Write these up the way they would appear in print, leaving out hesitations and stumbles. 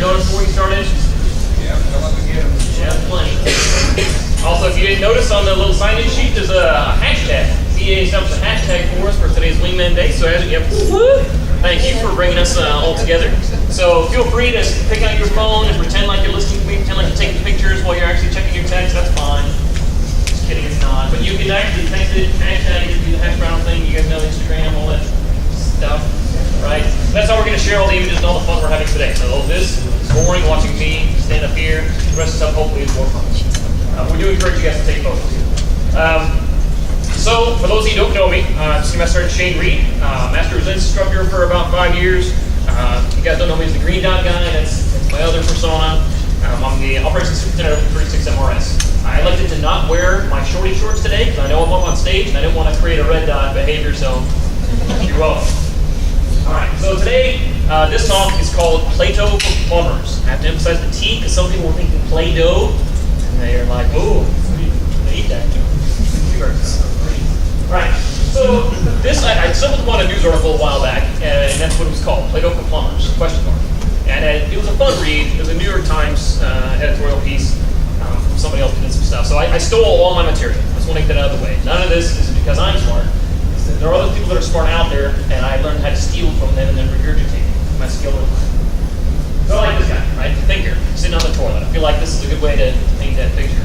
notice before you started? Yeah, come up again. Yeah, plenty. Also, if you didn't notice on the little sign-in sheet, there's a hashtag. CA established a hashtag for us for today's Wingman Day. So, thank you for bringing us all together. So, feel free to pick out your phone and pretend like you're listening to me, pretend like you're taking pictures while you're actually checking your text. That's fine. Just kidding, it's not. But you can actually text it, hashtag it, do the hash brown thing. You guys know Instagram, all that stuff, right? That's how we're going to share all the images and all the fun we're having today. So, this is boring watching me stand up here. The rest of the stuff hopefully is more fun. We do encourage you guys to take photos. So, for those of you who don't know me, Semester Sergeant Shane Reed, Master Resilience Instructor for about 5 years. You guys don't know me as the Green Dot guy, that's my other persona. I'm the Operations Superintendent of 36 MRS. I elected to not wear my shorty shorts today because I know I'm up on stage and I didn't want to create a red dot behavior, so you're welcome. Alright, so today, this talk is called Plato for Plumbers. I have to emphasize the T because some people were thinking Play-Doh. They're like, oh, they eat that. Right. So this, I stumbled upon a news article a while back, and that's what it was called, Plato for Plumbers, question mark. And it was a fun read. It was a New York Times editorial piece from somebody else who did some stuff. So I stole all my material. I just want to get that out of the way. None of this is because I'm smart. There are other people that are smart out there, and I learned how to steal from them and then regurgitate my skill. So I like this guy, right? The thinker, sitting on the toilet. I feel like this is a good way to paint that picture.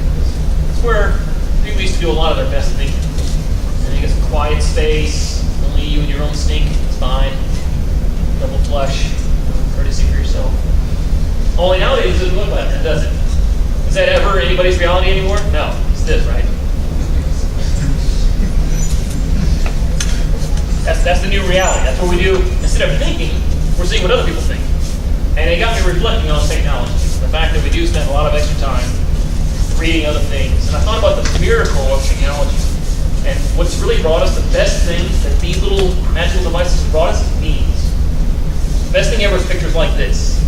It's where people used to do a lot of their best thinking. And you get some quiet space, only you and your own stink, it's fine. Double flush, courtesy for yourself. Only nowadays it doesn't look like that, does it? Is that ever anybody's reality anymore? No, it's this, right? That's the new reality. That's what we do. Instead of thinking, we're seeing what other people think. And it got me reflecting on technology. The fact that we do spend a lot of extra time reading other things. And I thought about the miracle of technology. And what's really brought us the best things that these little magical devices have brought us is memes. The best thing ever is pictures like this.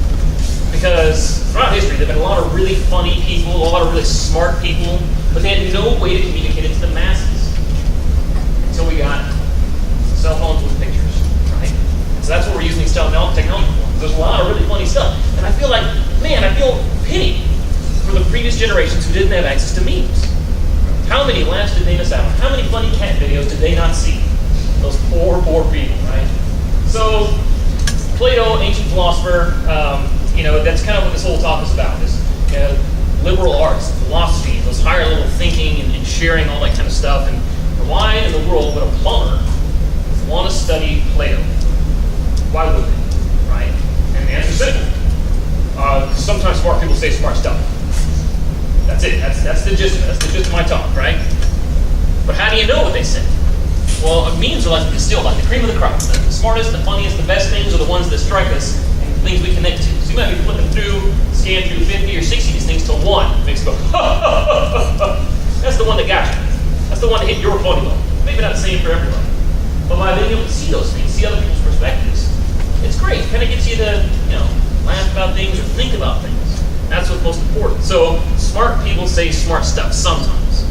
Because throughout history, there have been a lot of really funny people, a lot of really smart people, but they had no way to communicate it to the masses. Until we got cell phones with pictures, right? So that's what we're using technology for. There's a lot of really funny stuff. And I feel like, man, I feel pity for the previous generations who didn't have access to memes. How many laughs did they miss out on? How many funny cat videos did they not see? Those poor, poor people, right? So, Plato, ancient philosopher, that's kind of what this whole talk is about. This liberal arts, philosophy, those higher level thinking and sharing all that kind of stuff. And why in the world would a plumber want to study Plato? Why would they? Right? And the answer is simple. Sometimes smart people say smart stuff. That's it. That's the gist of it. That's the gist of my talk, right? But how do you know what they say? Well, memes are like the cream of the crop. The smartest, the funniest, the best things are the ones that strike us and things we connect to. So you might be flipping through, scan through 50 or 60 of these things till one makes you go, That's the one that got you. That's the one that hit your funny bone. Maybe not the same for everybody. But by being able to see those things, see other people's perspectives, it's great. It kind of gets you to, laugh about things or think about things. That's what's most important. So smart people say smart stuff sometimes,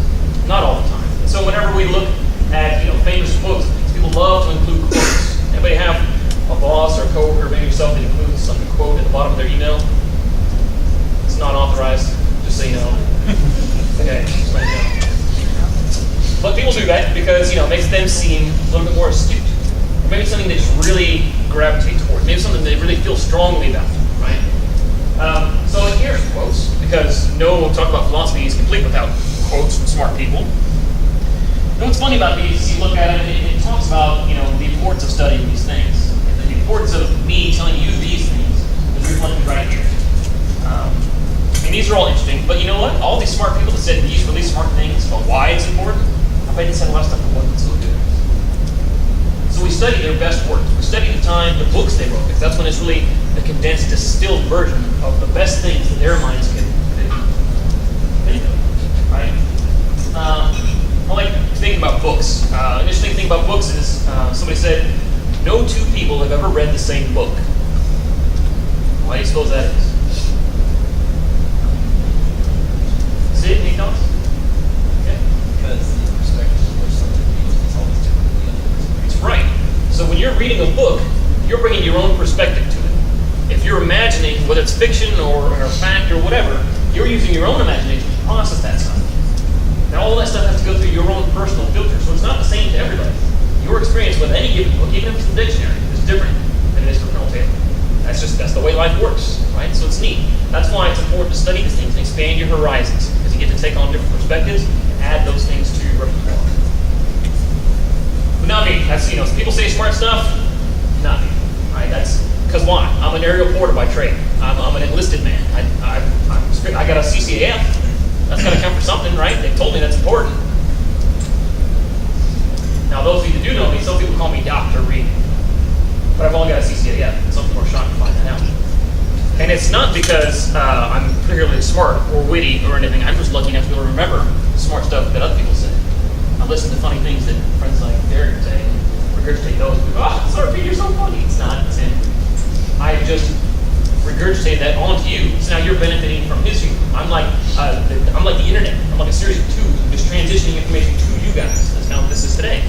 not all the time. And so whenever we look at famous quotes, people love to include quotes. Anybody have a boss or a coworker, maybe yourself, that includes some quote at the bottom of their email? It's not authorized, just so you know. Okay, just let you know. But people do that because it makes them seem a little bit more astute. Or maybe something they just really gravitate towards. Maybe something they really feel strongly about, right? So here's quotes, because no talk about philosophy is complete without quotes from smart people. And what's funny about these is you look at it, and it talks about the importance of studying these things. And the importance of me telling you these things is reflected right here. And these are all interesting, but you know what? All these smart people that said these really smart things about why it's important, I bet they said a lot of stuff that wasn't so good. So we study their best work. We study the time, the books they wrote, because that's when it's really the condensed, distilled version of the best things that their minds can think of, right? I like thinking about books. An interesting thing about books is somebody said, no two people have ever read the same book. Why do you suppose that is? See it? Any thoughts? Okay. Because the perspective of something is always different than the other. That's right. So when you're reading a book, you're bringing your own perspective to it. if you're imagining, whether it's fiction or fact or whatever, you're using your own imagination to process that stuff. Now all that stuff has to go through your own personal filter, so it's not the same to everybody. Your experience with any given book, even if it's a dictionary, is different than it is for Colonel Taylor. That's the way life works, right? So it's neat. That's why it's important to study these things and expand your horizons, because you get to take on different perspectives and add those things to your repertoire. But not me. That's, people say smart stuff, not me. Right? That's because why? I'm an aerial porter by trade. I'm an enlisted man. I got a CCAF. That's got to count for something, right? They told me that's important. Now, those of you that do know me, some people call me Dr. Reed. But I've only got a CCAF. Some people are shocked to find that out. And it's not because I'm particularly smart or witty or anything. I'm just lucky enough to be able to remember smart stuff that other people say. I listen to funny things that friends like Derek say, regurgitate those. Sorry, Pete, you're so funny. It's not. It's him. I just regurgitate that onto you. So now you're benefiting from his humor. I'm like the internet. I'm like a series of tubes, just transitioning information to you guys. That's how this is today.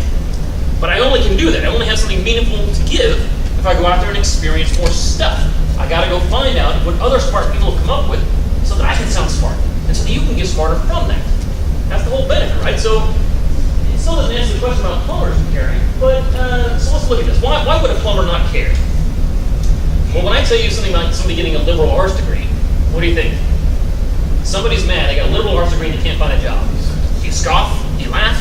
But I only can do that. I only have something meaningful to give if I go out there and experience more stuff. I got to go find out what other smart people have come up with so that I can sound smart, and so that you can get smarter from that. That's the whole benefit, right? So it still doesn't answer the question about plumbers caring, but so let's look at this. Why would a plumber not care? Well, when I tell you something like somebody getting a liberal arts degree, what do you think? Somebody's mad, they got a liberal arts degree and they can't find a job. Do you scoff? Do you laugh?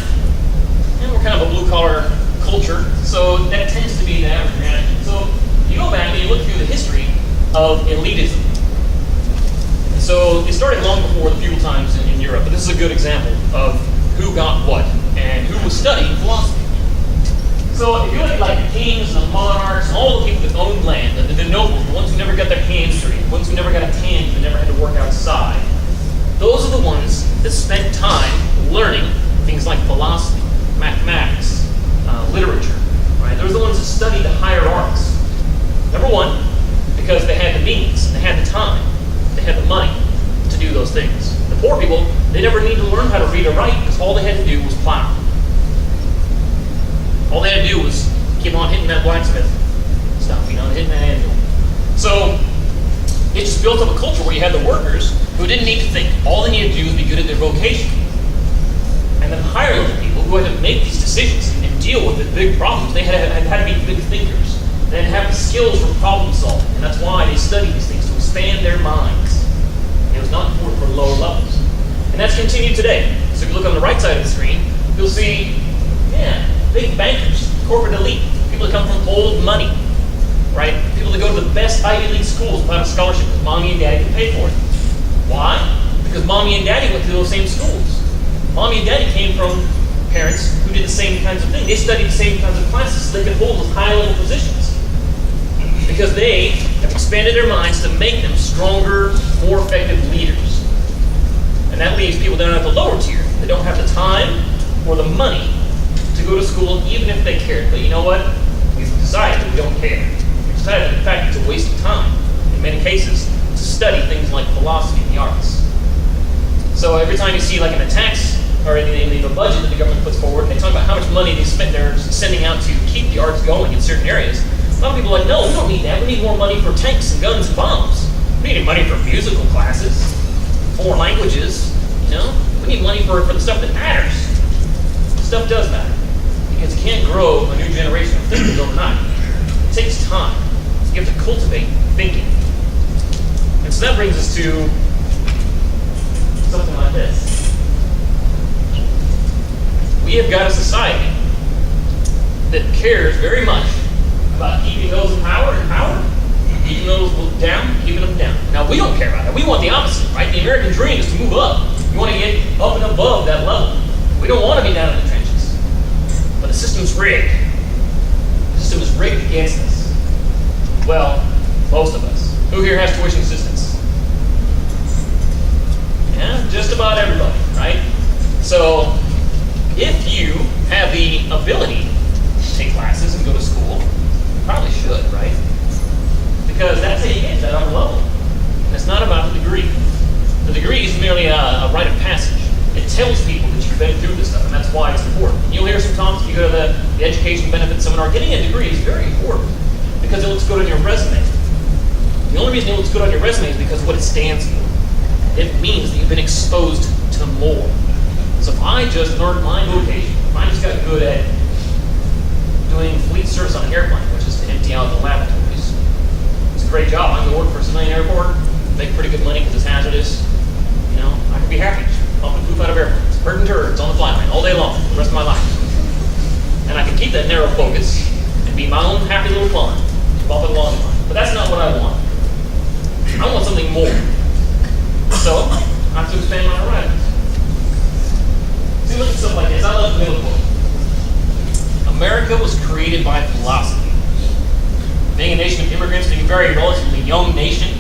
And we're kind of a blue-collar culture, so that tends to be the average reaction. So you go back and you look through the history of elitism. So it started long before the feudal times in Europe, but this is a good example of who got what and who was studying philosophy. So if you look at like the kings and the monarchs and all the people that owned land, the nobles, the ones who never got their hands dirty, the ones who never got a tan, who never had to work outside, those are the ones that spent time learning things like philosophy, mathematics, literature, right? Those are the ones that studied the higher arts. Number one, because they had the means, they had the time, they had the money to do those things. The poor people, they never needed to learn how to read or write because all they had to do was plow. All they had to do was keep on hitting that blacksmith, stop hitting that anvil. So it just built up a culture where you had the workers who didn't need to think. All they needed to do was be good at their vocation. And then higher level people who had to make these decisions and deal with the big problems, they had to be big thinkers. They had to have the skills for problem solving. And that's why they studied these things, to expand their minds. It was not important for lower levels. And that's continued today. So if you look on the right side of the screen, you'll see, big bankers, corporate elite, people that come from old money, right? People that go to the best Ivy League schools without a scholarship because mommy and daddy can pay for it. Why? Because mommy and daddy went to those same schools. Mommy and daddy came from parents who did the same kinds of things. They studied the same kinds of classes so they could hold those high-level positions. Because they have expanded their minds to make them stronger, more effective leaders. And that leaves people down at the lower tier that don't have the time or the money to go to school even if they cared. But you know what? We've decided that we don't care. We've decided that in fact it's a waste of time, in many cases, to study things like philosophy and the arts. So every time you see like in a tax or in the budget that the government puts forward, and they talk about how much money they're sending out to keep the arts going in certain areas, a lot of people are like, no, we don't need that. We need more money for tanks and guns and bombs. We need money for musical classes, foreign languages, We need money for the stuff that matters. Stuff does matter. Because you can't grow a new generation of thinkers overnight. It takes time. You have to cultivate thinking. And so that brings us to something like this. We have got a society that cares very much about keeping those in power, keeping those down, keeping them down. Now, we don't care about that. We want the opposite, right? The American dream is to move up. We want to get up and above that level. We don't want to be down in the trenches. But the system's rigged. The system is rigged against us. Well, most of us. Who here has tuition assistance? Yeah, just about everybody, right? So, if you have the ability to take classes and go to school, you probably should, right? Because that's how you get to that upper level. And it's not about the degree. The degree is merely a rite of passage. It tells people that you've been through this stuff, and that's why it's important. You'll hear some talks if you go to the education benefits seminar. Getting a degree is very important because it looks good on your resume. The only reason it looks good on your resume is because of what it stands for. It means that you've been exposed to more. So if I just learned my vocation, if I just got good at doing fleet service on an airplane, which is to empty out the lavatories, it's a great job. I'm going to work for a civilian airport, make pretty good money because it's hazardous. You know, I could be happy pumping poop out of airplanes, hurting turds on the flight line all day long, the rest of my life. And I can keep that narrow focus and be my own happy little fun, bump it along the line. But that's not what I want. I want something more. So, I have to expand my horizons. See, look at stuff like this. I love the middle quote. America was created by philosophy. Being a nation of immigrants, being a very relatively young nation,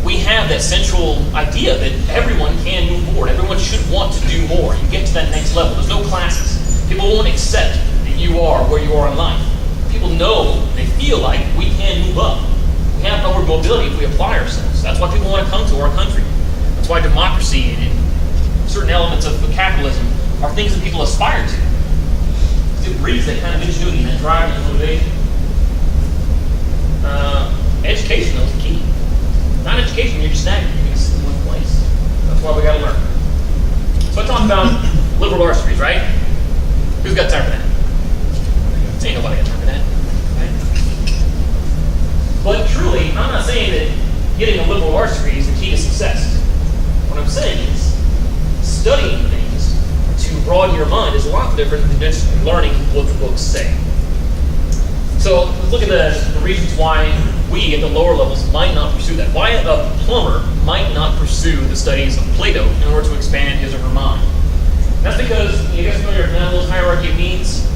we have that central idea that everyone can move forward. Everyone should want to do more and get to that next level. There's no classes. People won't accept that you are where you are in life. People know, they feel like we can move up. We have upward mobility if we apply ourselves. That's why people want to come to our country. That's why democracy and certain elements of capitalism are things that people aspire to. It breeds that kind of ingenuity and that drive and motivation. Education, though, is the key. Not education, you're just stagnant. You're going to sit in one place. That's why we got to learn. So I talked about liberal arts degrees, right? Who's got time for that? Ain't nobody got time for that. Right? But truly, I'm not saying that getting a liberal arts degree is the key to success. What I'm saying is studying things to broaden your mind is a lot different than just learning what the books say. So let's look at the reasons why we at the lower levels might not pursue that. Why a plumber might not pursue the studies of Plato in order to expand his or her mind. And that's because, you guys familiar with Maslow's hierarchy of needs?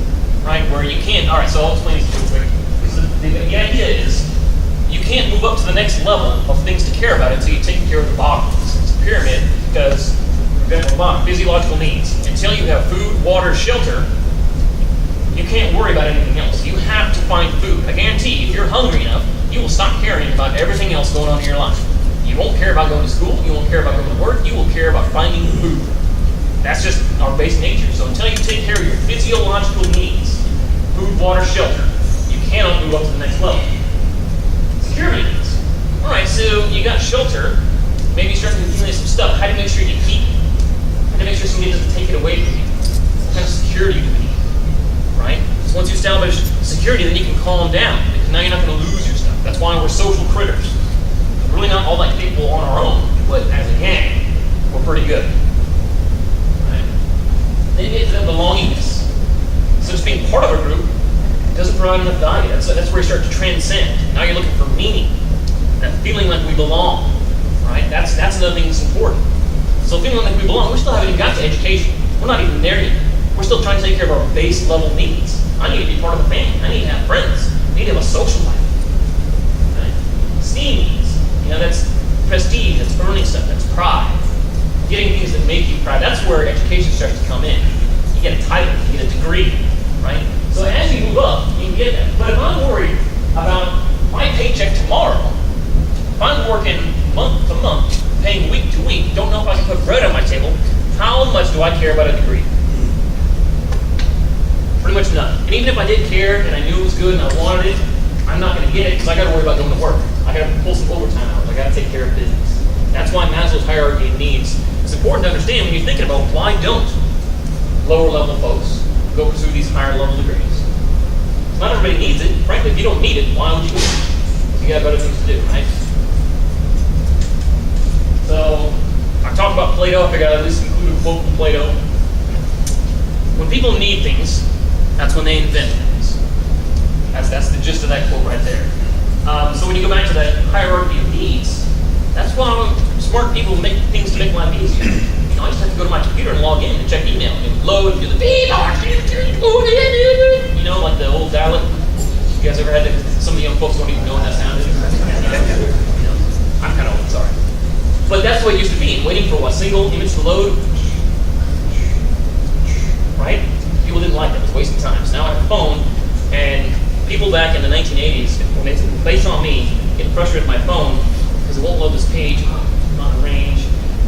Right, where you can't, alright, so I'll explain this real quick. So the idea is, you can't move up to the next level of things to care about until you take care of the bottom. It's a pyramid because, for example, the bottom, physiological needs. Until you have food, water, shelter, you can't worry about anything else. You have to find food. I guarantee if you're hungry enough, you will stop caring about everything else going on in your life. You won't care about going to school, you won't care about going to work, you will care about finding food. That's just our base nature. So until you take care of your physiological needs, food, water, shelter, you cannot move up to the next level. Security needs. Alright, so you got shelter, maybe you start to accumulate some stuff. How do you make sure you keep it? How do you make sure somebody doesn't take it away from you? What kind of security do we need? Right? So once you establish security, then you can calm down, because now you're not going to lose your stuff. That's why we're social critters. We're really not all that capable on our own, but as a gang, we're pretty good. Right? Then you get to the belongingness. So just being part of a group doesn't provide enough value. That's where you start to transcend. Now you're looking for meaning, that feeling like we belong. Right? That's another thing that's important. So feeling like we belong, we still haven't even got to education. We're not even there yet. We're still trying to take care of our base level needs. I need to be part of a family. I need to have friends. I need to have a social life. Right? Esteem needs. You know, that's prestige, that's earning stuff, that's pride. Getting things that make you proud. That's where education starts to come in. You get a title, you get a degree, right? So as you move up, you can get that. But if I'm worried about my paycheck tomorrow, if I'm working month to month, paying week to week, don't know if I can put bread on my table, how much do I care about a degree? Pretty much none. And even if I did care and I knew it was good and I wanted it, I'm not going to get it because I got to worry about going to work. I got to pull some overtime hours. I got to take care of business. That's why Maslow's hierarchy of needs is important to understand when you're thinking about why don't lower level folks go pursue these higher level degrees. Not everybody needs it. Frankly, if you don't need it, why would you go? You got better things to do, right? So I talked about Plato. I figured I'd at least include a quote from Plato. When people need things, that's when they invent things. That's the gist of that quote right there. So when you go back to that hierarchy of needs, that's why smart people make things to make life easier. You know, I just have to go to my computer and log in and check email and load and do the beep. You know, like the old dial-up. You guys ever had to? Some of the young folks don't even know what that sound is. You know, I'm kind of old, sorry. But that's what it used to be. Waiting for what? Single image to load. Right? People didn't like that. It was wasting time. So now I have a phone, and people back in the 1980s, when they saw me getting frustrated with my phone because it won't load this page, not in range.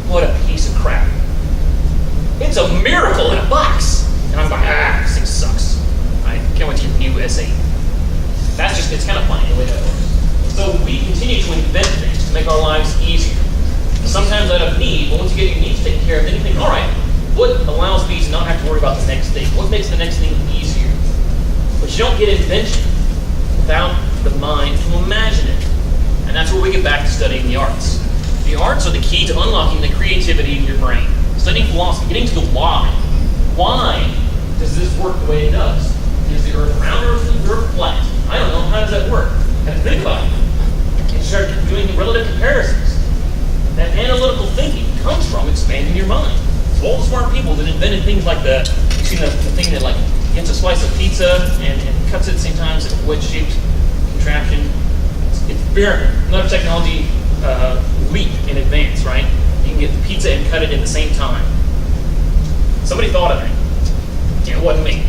What a piece of crap. It's a miracle in a box. And I'm going, this thing sucks. I can't wait to get a new S8. That's just, it's kind of funny the way that works. So we continue to invent things to make our lives easier. Sometimes out of need, but once you get your needs taken care of, then you think, all right, what allows me to not have to worry about the next thing? What makes the next thing easier? But you don't get invention without the mind to imagine it. And that's where we get back to studying the arts. The arts are the key to unlocking the creativity in your brain. Studying philosophy, getting to the why. Why does this work the way it does? Is the earth round or is the earth flat? I don't know. How does that work? And think about it. And start doing relative comparisons. That analytical thinking comes from expanding your mind. So all the smart people that invented things like the, you see the thing that like gets a slice of pizza and cuts it at the same time, it's like a wedge-shaped contraption. It's very another technology leap in advance, right? You can get the pizza and cut it at the same time. Somebody thought of it. Yeah, it wasn't me.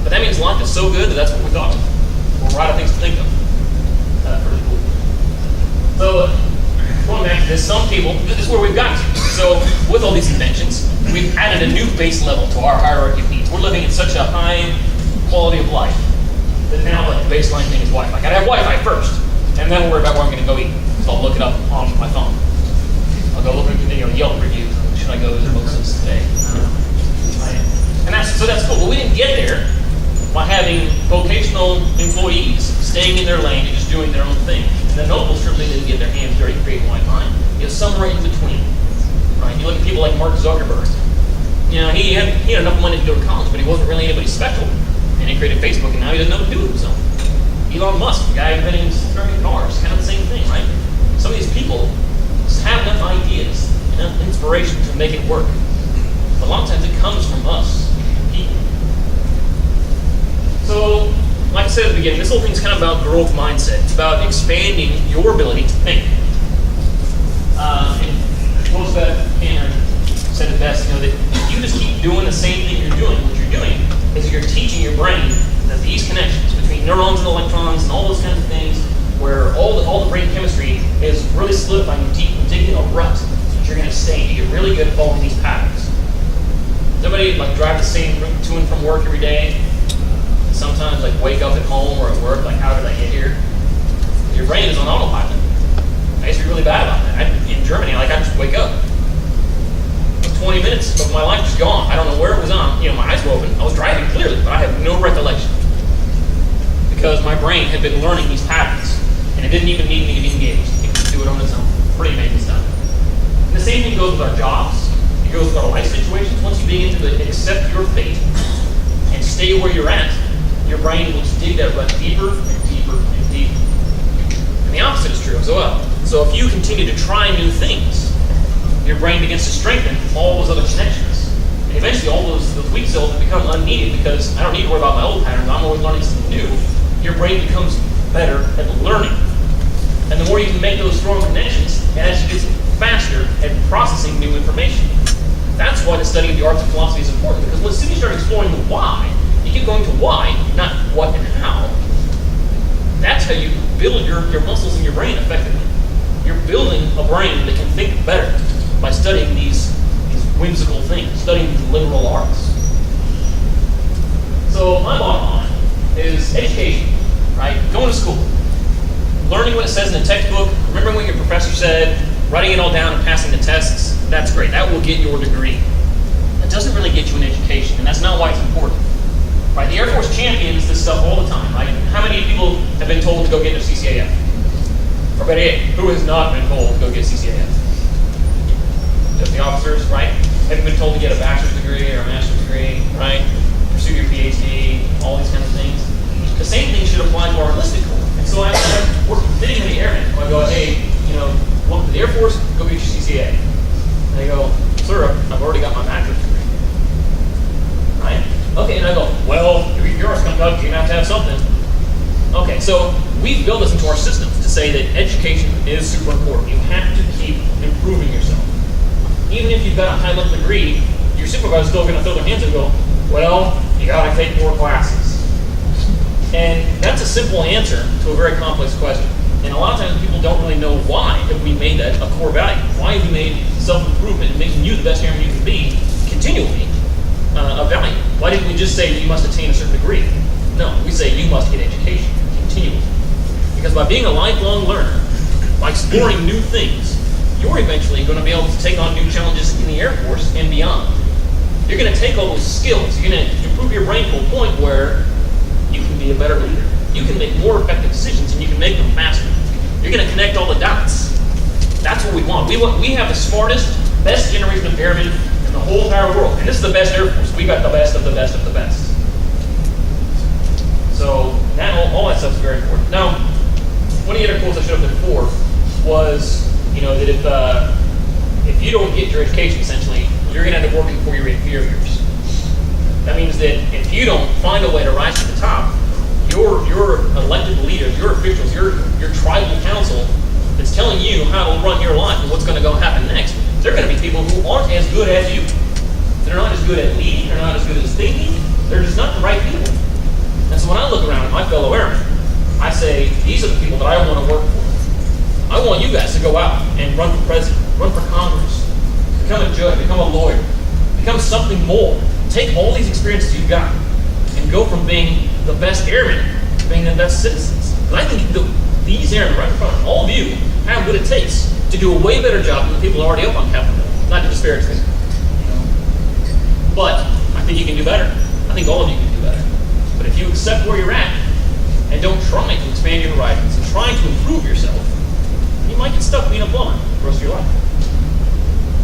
But that means life is so good that that's what we thought of. We're right of things to think of. Pretty cool. So, going back to this, some people, this is where we've gotten to. So, with all these inventions, we've added a new base level to our hierarchy of needs. We're living in such a high quality of life that now like, the baseline thing is Wi-Fi. I gotta have Wi-Fi first, and then we'll worry about where I'm gonna go eat. So I'll look it up on my phone. I'll go look at Yelp reviews. Should I go to Moses today? And that's cool. But we didn't get there by having vocational employees staying in their lane and just doing their own thing. And the nobles certainly didn't get their hands dirty creating Wi-Fi. It was somewhere in between. Right? You look at people like Mark Zuckerberg. You know, he had enough money to go to college, but he wasn't really anybody special. And he created Facebook, and now he doesn't know what to do with himself. Elon Musk, the guy inventing cars, kind of the same thing, right? Some of these people just have enough ideas, enough inspiration to make it work. But a lot of times it comes from us, people. So, like I said at the beginning, this whole thing's kind of about growth mindset. It's about expanding your ability to think. And Roosevelt said it best, that if you just keep doing the same thing you're doing, what you're doing is you're teaching your brain that these connections between neurons and electrons and all those kinds of things, where all the brain chemistry is really solidifying you deep and digging a rut that you're going to stay in. You get really good at following these patterns. Does anybody drive the same route to and from work every day? Sometimes wake up at home or at work, how did I get here? Your brain is on autopilot. I used to be really bad about that. In Germany, I just wake up. 20 minutes of my life just gone. I don't know where it was on. My eyes were open. I was driving clearly, but I have no recollection. Because my brain had been learning these patterns, and it didn't even need me to be engaged. It could do it on its own. Pretty amazing stuff. And the same thing goes with our jobs. It goes with our life situations. Once you begin to accept your fate and stay where you're at, your brain will just dig that rut deeper and deeper and deeper. And the opposite is true as well. So if you continue to try new things, your brain begins to strengthen all those other connections. And eventually all those weak cells become unneeded because I don't need to worry about my old patterns. I'm always learning something new. Your brain becomes better at learning. And the more you can make those strong connections, it actually gets faster at processing new information. That's why the study of the arts of philosophy is important, because as soon as you start exploring the why, you keep going to why, not what and how. That's how you build your muscles in your brain effectively. You're building a brain that can think better by studying these whimsical things, studying these liberal arts. So my bottom line is education, right? Going to school, learning what it says in the textbook, remembering what your professor said, writing it all down and passing the tests, that's great. That will get your degree. That doesn't really get you an education, and that's not why it's important. Right? The Air Force champions this stuff all the time, right? How many people have been told to go get their CCAF? Or better yet, who has not been told to go get CCAF? Just the officers, right? Have you been told to get a bachelor's degree or a master's degree, right? Pursue your PhD, all these kinds of things. The same thing should apply to our enlisted corps. And so we're fitting in the airmen. I go, hey, welcome to the Air Force, go get your CCA. And they go, sir, I've already got my bachelor's degree. Right? Okay, and I go, well, yours comes out, you're going to have something. Okay, so we've built this into our systems to say that education is super important. You have to keep improving yourself. Even if you've got a high-level degree, your supervisor's still going to throw their hands and go, well, you got to take more classes. And that's a simple answer to a very complex question. And a lot of times people don't really know why have we made that a core value. Why have we made self-improvement and making you the best airman you can be continually a value? Why didn't we just say you must attain a certain degree? No, we say you must get education continually. You Because by being a lifelong learner, by exploring new things, you're eventually going to be able to take on new challenges in the Air Force and beyond. You're going to take all those skills, you're going to improve your brain to a point where you can be a better leader. You can make more effective decisions and you can make them faster. You're going to connect all the dots. That's what we want. We have the smartest, best generation of airmen in the whole entire world. And this is the best Air Force. We got the best of the best of the best. So that all that stuff is very important. Now, one of the other quotes I showed up there before was, that if you don't get your education, essentially, you're going to end up working for your inferiors. That means that if you don't find a way to rise to the top, your elected leaders, your officials, your tribal council that's telling you how to run your life and what's going to go happen next, they're going to be people who aren't as good as you. They're not as good at leading. They're not as good as thinking. They're just not the right people. And so when I look around at my fellow airmen, I say, these are the people that I want to work for. I want you guys to go out and run for president, run for Congress, become a judge, become a lawyer, become something more. Take all these experiences you've got and go from being the best airmen to being the best citizens. And I think these airmen right in front of all of you have what it takes to do a way better job than the people already up on Capitol Hill. Not to disparage them. But I think you can do better. I think all of you can do better. But if you accept where you're at and don't try to expand your horizons and try to improve yourself, you might get stuck being a plumber the rest of your life.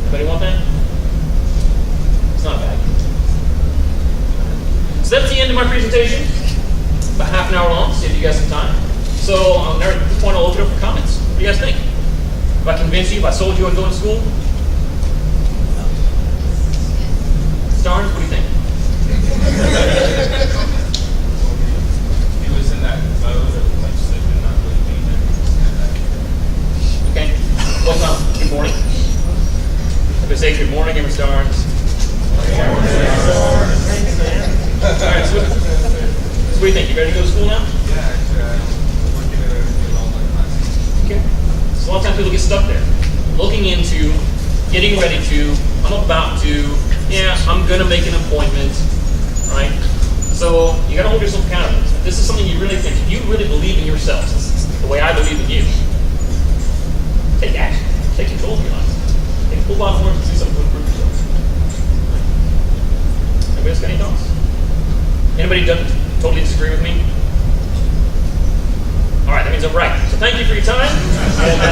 Anybody want that? It's not bad. So that's the end of my presentation. About half an hour long, see if you guys have time. So at this point, I'll open it up for comments. What do you guys think? If I convinced you, if I sold you on going to school? Starnes, what do you think? He was in that mode of legislation not really being there. Okay. Well, good morning. If I say good morning, Emma Starnes. Alright, so what do you think? You ready to go to school now? Yeah, actually, I'm working to get all my classes. Okay. So a lot of times people get stuck there. Looking into, getting ready to, I'm about to, I'm going to make an appointment, right? So you got to hold yourself accountable. If this is something you really think, if you really believe in yourself, the way I believe in you, take action. Take control of your life. Take full bottom horns and do something to improve yourself. Anybody else got any thoughts? Anybody doesn't totally disagree with me? All right, that means I'm right. So thank you for your time. And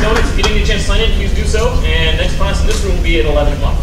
notice if you didn't get a chance to sign in, please do so. And next class in this room will be at 11 o'clock.